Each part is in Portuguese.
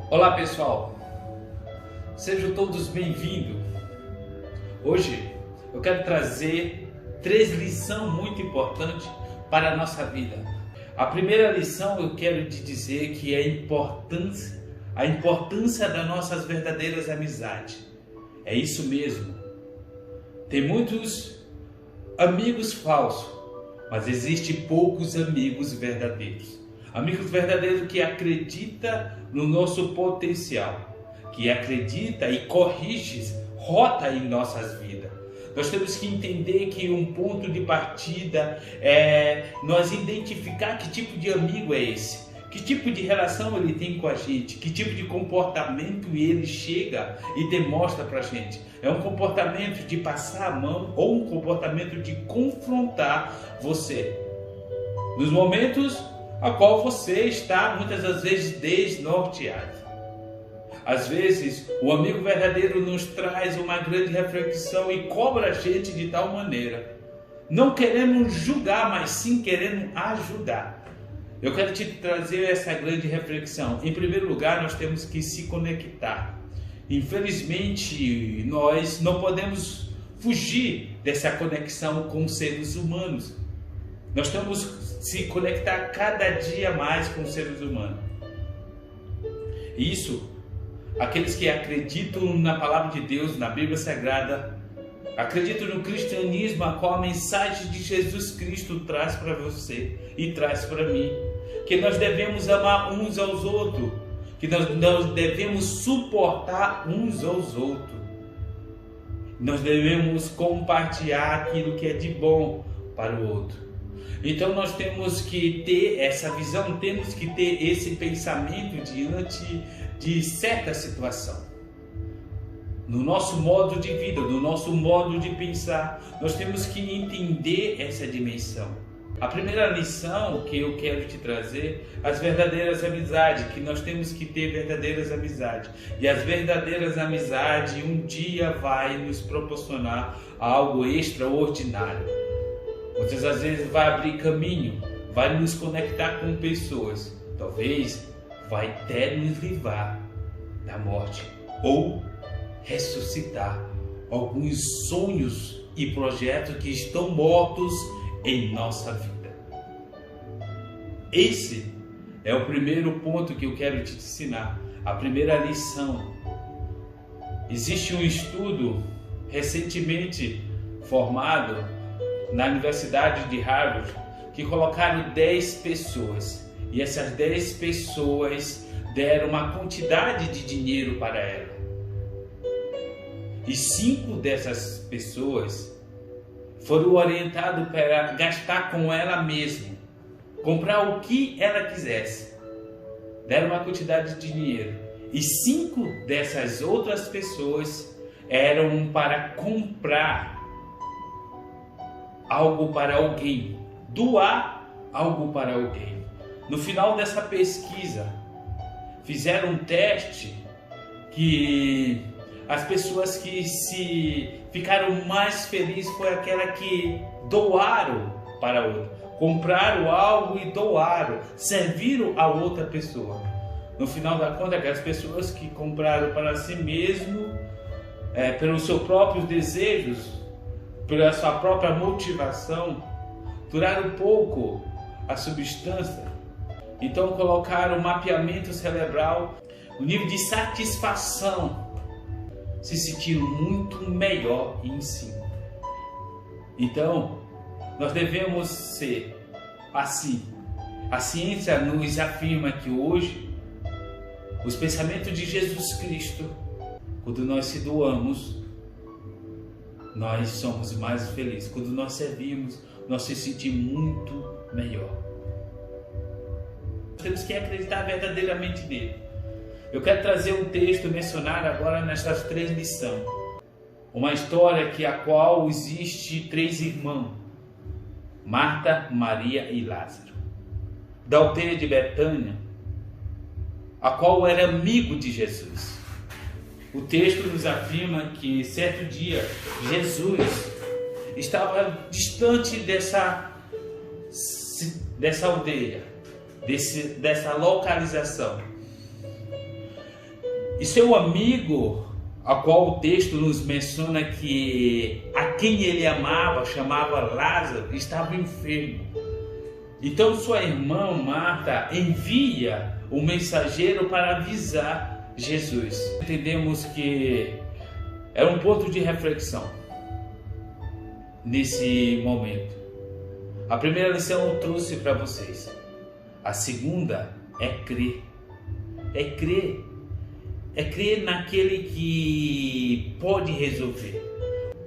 Olá pessoal, sejam todos bem-vindos. Hoje eu quero trazer 3 lições muito importantes para a nossa vida. A primeira lição eu quero te dizer que é a importância das nossas verdadeiras amizades. É isso mesmo. Tem muitos amigos falsos, mas existem poucos amigos verdadeiros. Amigos verdadeiros que acreditam no nosso potencial, que acredita e corrige rota em nossas vidas. Nós temos que entender que um ponto de partida é nós identificar que tipo de amigo é esse, que tipo de relação ele tem com a gente, que tipo de comportamento ele chega e demonstra para a gente. É um comportamento de passar a mão ou um comportamento de confrontar você nos momentos a qual você está muitas das vezes desnorteado. Às vezes, o amigo verdadeiro nos traz uma grande reflexão e cobra a gente de tal maneira, não querendo julgar, mas sim querendo ajudar. Eu quero te trazer essa grande reflexão. Em primeiro lugar, nós temos que se conectar. Infelizmente, nós não podemos fugir dessa conexão com os seres humanos. Nós temos que se conectar cada dia mais com os seres humanos. Isso, aqueles que acreditam na palavra de Deus, na Bíblia Sagrada, acreditam no cristianismo, a qual a mensagem de Jesus Cristo traz para você e traz para mim. Que nós devemos amar uns aos outros, que nós devemos suportar uns aos outros. Nós devemos compartilhar aquilo que é de bom para o outro. Então nós temos que ter essa visão, temos que ter esse pensamento diante de certa situação. No nosso modo de vida, no nosso modo de pensar, nós temos que entender essa dimensão. A primeira lição que eu quero te trazer, as verdadeiras amizades, que nós temos que ter verdadeiras amizades. E as verdadeiras amizades um dia vai nos proporcionar algo extraordinário. Muitas das vezes vai abrir caminho, vai nos conectar com pessoas, talvez vai até nos livrar da morte ou ressuscitar alguns sonhos e projetos que estão mortos em nossa vida. Esse é o primeiro ponto que eu quero te ensinar, a primeira lição. Existe um estudo recentemente formado na Universidade de Harvard, que colocaram 10 pessoas e essas 10 pessoas deram uma quantidade de dinheiro para ela. E 5 dessas pessoas foram orientadas para gastar com ela mesma, comprar o que ela quisesse. Deram uma quantidade de dinheiro. E 5 dessas outras pessoas eram para comprar algo para alguém, doar algo para alguém. No final dessa pesquisa, fizeram um teste que as pessoas que se ficaram mais felizes foi aquela que doaram para outra, compraram algo e doaram, serviram a outra pessoa. No final da conta, aquelas pessoas que compraram para si mesmo, pelos seus próprios desejos, pela sua própria motivação, duraram pouco a substância. Então colocaram o mapeamento cerebral, o nível de satisfação, se sentiram muito melhor em si. Então, nós devemos ser assim. A ciência nos afirma que hoje, os pensamentos de Jesus Cristo, quando nós se doamos, nós somos mais felizes. Quando nós servimos, nós se sentimos muito melhor. Temos que acreditar verdadeiramente nele. Eu quero trazer um texto mencionado agora nessas 3 lições. Uma história a qual existe 3 irmãos: Marta, Maria e Lázaro, da aldeia de Betânia, a qual era amigo de Jesus. O texto nos afirma que certo dia Jesus estava distante dessa aldeia, dessa localização. E seu amigo, a qual o texto nos menciona que a quem ele amava, chamava Lázaro, estava enfermo. Então sua irmã Marta envia o mensageiro para avisar Jesus. Entendemos que era um ponto de reflexão nesse momento. A primeira lição eu trouxe para vocês. A segunda é crer. É crer. É crer naquele que pode resolver.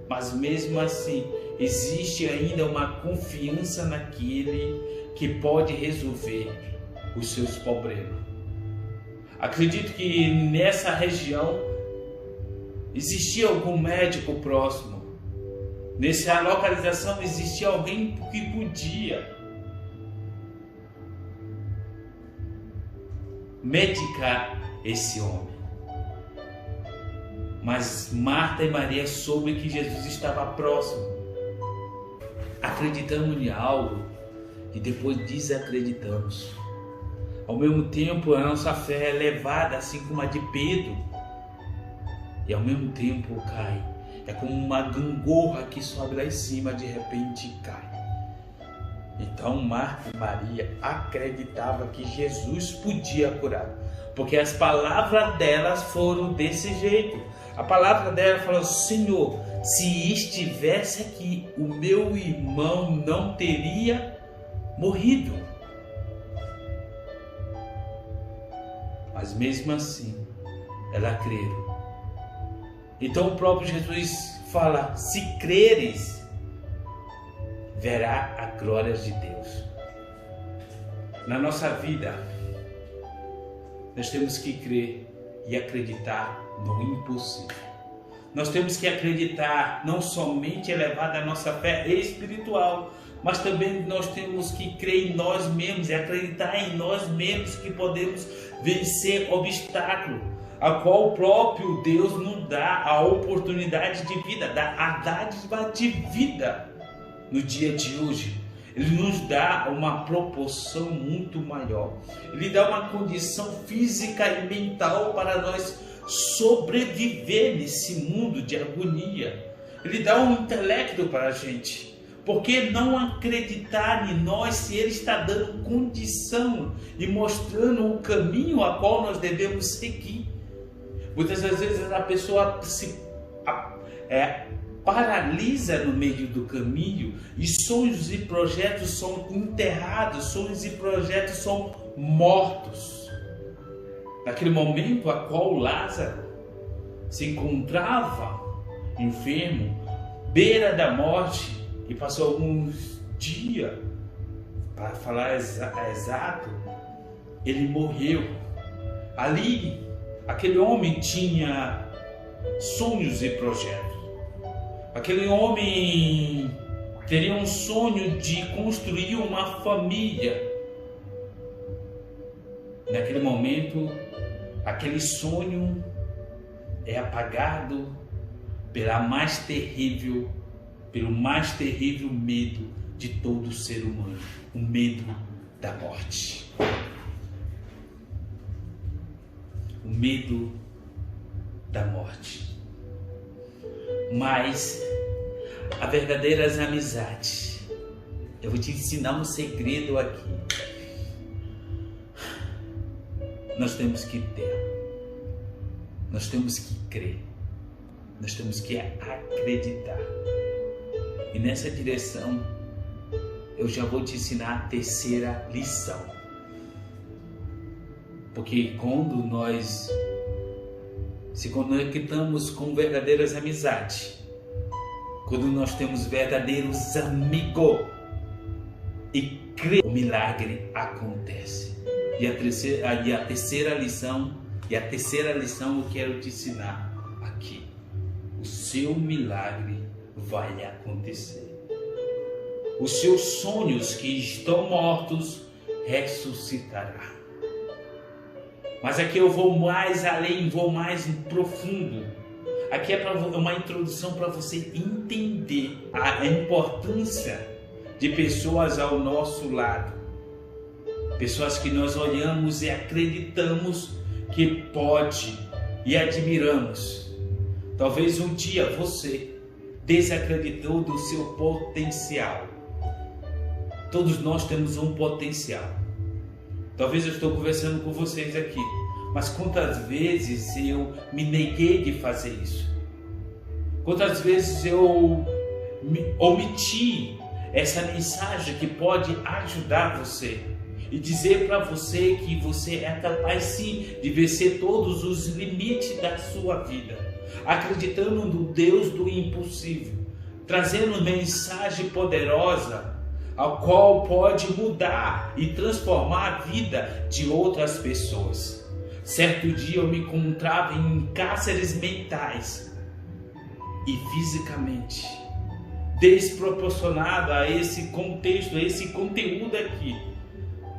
Mas mesmo assim, existe ainda uma confiança naquele que pode resolver os seus problemas. Acredito que nessa região existia algum médico próximo. Nessa localização existia alguém que podia medicar esse homem. Mas Marta e Maria soube que Jesus estava próximo. Acreditamos em algo e depois desacreditamos. Ao mesmo tempo, a nossa fé é levada assim como a de Pedro, e ao mesmo tempo cai. É como uma gangorra que sobe lá em cima, de repente cai. Então Marta e Maria acreditavam que Jesus podia curar, porque as palavras delas foram desse jeito. A palavra dela falou: Senhor, se estivesse aqui, o meu irmão não teria morrido. Mas mesmo assim, ela creu. Então o próprio Jesus fala: se creres, verá a glória de Deus. Na nossa vida, nós temos que crer e acreditar no impossível. Nós temos que acreditar, não somente elevar a nossa fé espiritual, mas também nós temos que crer em nós mesmos e acreditar em nós mesmos que podemos vencer obstáculos, a qual o próprio Deus nos dá a oportunidade de vida, dá a dádiva de vida no dia de hoje. Ele nos dá uma proporção muito maior. Ele dá uma condição física e mental para nós sobreviver nesse mundo de agonia. Ele dá um intelecto para a gente. Por que não acreditar em nós se Ele está dando condição e mostrando o caminho a qual nós devemos seguir? Muitas das vezes a pessoa se paralisa no meio do caminho e sonhos e projetos são enterrados, sonhos e projetos são mortos. Naquele momento a qual Lázaro se encontrava enfermo, beira da morte, e passou alguns dias, para falar exato, ele morreu. Ali, aquele homem tinha sonhos e projetos. Aquele homem teria um sonho de construir uma família. Naquele momento, aquele sonho é apagado pelo mais terrível medo de todo ser humano, o medo da morte. O medo da morte. Mas a verdadeiras amizades, eu vou te ensinar um segredo aqui. Nós temos que ter, nós temos que crer, nós temos que acreditar. E nessa direção, eu já vou te ensinar a terceira lição. Porque quando nós se conectamos com verdadeiras amizades, quando nós temos verdadeiros amigos e crê, o milagre acontece. E a terceira lição eu quero te ensinar aqui. O seu milagre vai acontecer. Os seus sonhos que estão mortos ressuscitará. Mas aqui eu vou mais além, vou mais profundo. Aqui é uma introdução para você entender a importância de pessoas ao nosso lado. Pessoas que nós olhamos e acreditamos que pode e admiramos. Talvez um dia você desacreditou do seu potencial. Todos nós temos um potencial. Talvez eu estou conversando com vocês aqui, mas quantas vezes eu me neguei de fazer isso? Quantas vezes eu omiti essa mensagem que pode ajudar você e dizer para você que você é capaz sim de vencer todos os limites da sua vida, acreditando no Deus do impossível, trazendo mensagem poderosa ao qual pode mudar e transformar a vida de outras pessoas. Certo dia eu me encontrava em cárceres mentais e fisicamente desproporcionado a esse contexto, a esse conteúdo aqui.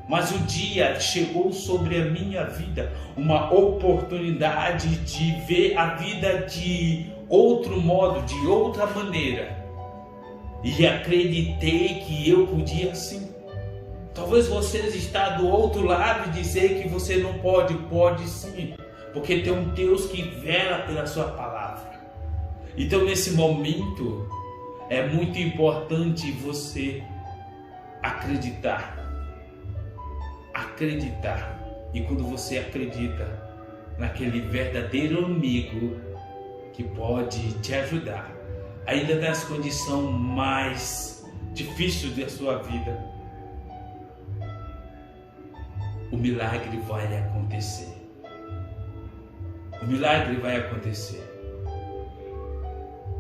Mas um dia chegou sobre a minha vida uma oportunidade de ver a vida de outro modo, de outra maneira. E acreditei que eu podia sim. Talvez você está do outro lado e dizer que você não pode. Pode sim, porque tem um Deus que vela pela sua palavra. Então nesse momento é muito importante você acreditar. E quando você acredita naquele verdadeiro amigo que pode te ajudar, ainda nas condições mais difíceis da sua vida, o milagre vai acontecer. O milagre vai acontecer.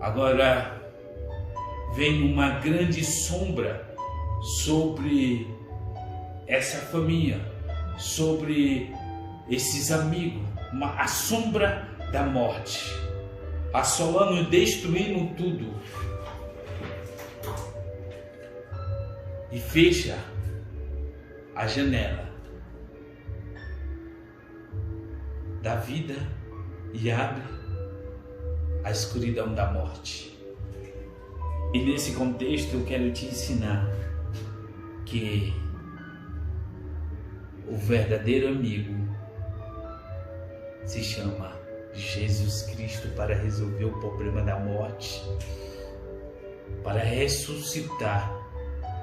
Agora vem uma grande sombra sobre essa família, sobre esses amigos, a sombra da morte, assolando e destruindo tudo. E fecha a janela da vida e abre a escuridão da morte. E nesse contexto eu quero te ensinar que o verdadeiro amigo se chama Jesus Cristo para resolver o problema da morte, para ressuscitar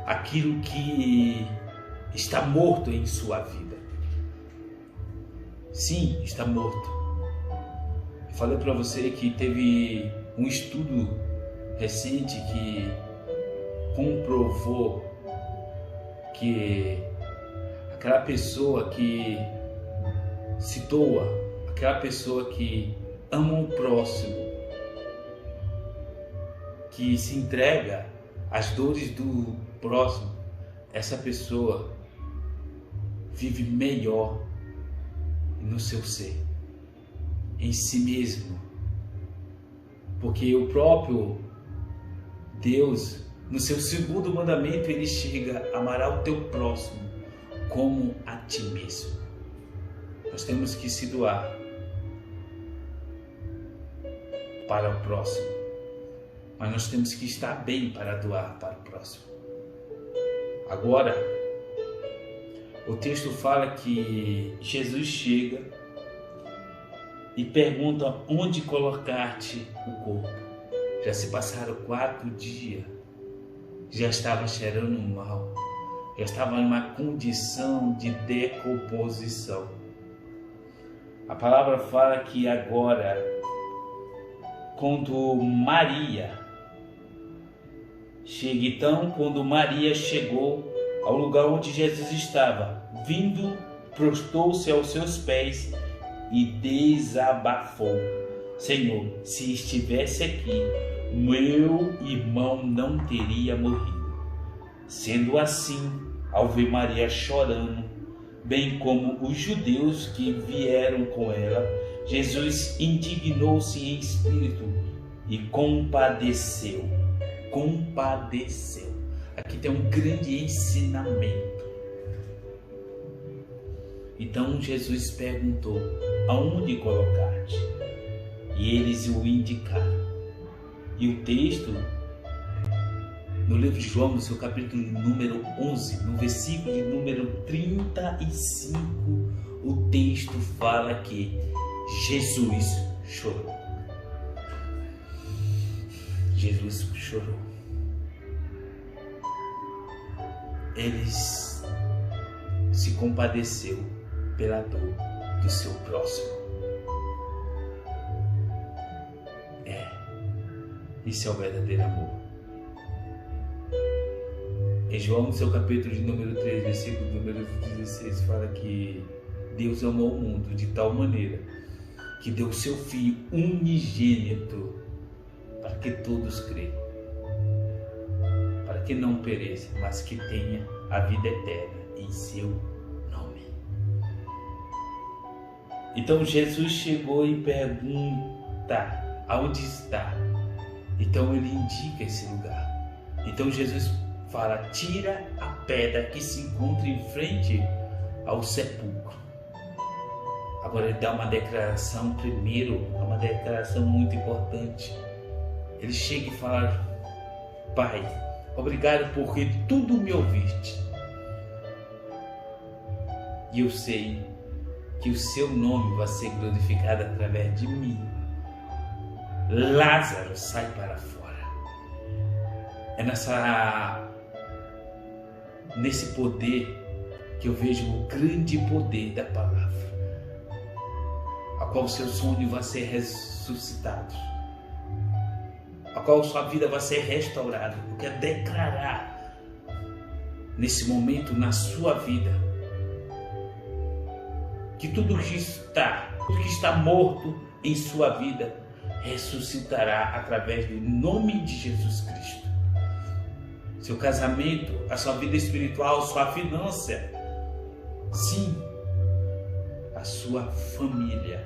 aquilo que está morto em sua vida. Sim, está morto. Eu falei para você que teve um estudo recente que comprovou que aquela pessoa que se doa, aquela pessoa que ama o próximo, que se entrega às dores do próximo, essa pessoa vive melhor no seu ser, em si mesmo, porque o próprio Deus, no seu segundo mandamento, ele chega: amará o teu próximo como a ti mesmo. Nós temos que se doar para o próximo, mas nós temos que estar bem para doar para o próximo. Agora, o texto fala que Jesus chega e pergunta onde colocar-te o corpo. Já se passaram 4 dias, já estava cheirando mal, já estava em uma condição de decomposição. A palavra fala que agora, quando Maria chegou ao lugar onde Jesus estava, vindo, prostou-se aos seus pés e desabafou: Senhor, se estivesse aqui, meu irmão não teria morrido. Sendo assim, ao ver Maria chorando, bem como os judeus que vieram com ela, Jesus indignou-se em espírito e compadeceu. Aqui tem um grande ensinamento. Então Jesus perguntou: aonde colocar-te? E eles o indicaram. E o texto, no livro de João, no seu capítulo número 11, no versículo de número 35, o texto fala que Jesus chorou. Jesus chorou. Ele se compadeceu pela dor do seu próximo. Isso é o verdadeiro amor. Em João, no seu capítulo de número 3, versículo número 16, fala que Deus amou o mundo de tal maneira que deu o seu Filho unigênito para que todos creiam, para que não pereça, mas que tenha a vida eterna em seu nome. Então Jesus chegou e pergunta: aonde está? Então ele indica esse lugar. Então Jesus fala: tira a pedra que se encontra em frente ao sepulcro. Agora ele dá uma declaração primeiro, uma declaração muito importante. Ele chega e fala: Pai, obrigado porque tudo me ouviste. E eu sei que o seu nome vai ser glorificado através de mim. Lázaro sai para fora. É nesse poder que eu vejo o grande poder da palavra, a qual o seu sonho vai ser ressuscitado, a qual sua vida vai ser restaurada, porque é declarar nesse momento na sua vida que tudo que está morto em sua vida ressuscitará através do nome de Jesus Cristo. Seu casamento, a sua vida espiritual, sua finança, sim, a sua família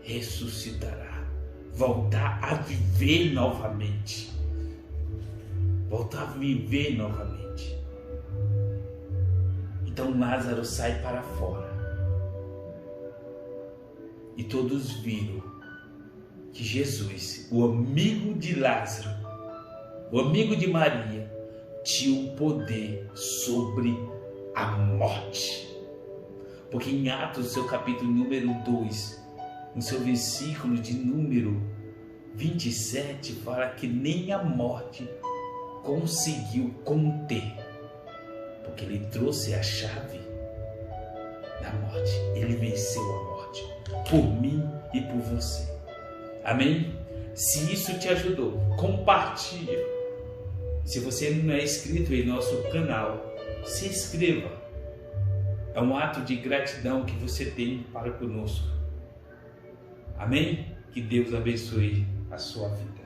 ressuscitará, voltar a viver novamente, Então Lázaro sai para fora e todos viram que Jesus, o amigo de Lázaro, o amigo de Maria, tinha um poder sobre a morte. Porque em Atos, seu capítulo número 2, no seu versículo de número 27, fala que nem a morte conseguiu conter, porque ele trouxe a chave da morte. Ele venceu a morte por mim e por você. Amém? Se isso te ajudou, compartilhe. Se você não é inscrito em nosso canal, se inscreva. É um ato de gratidão que você tem para conosco. Amém? Que Deus abençoe a sua vida.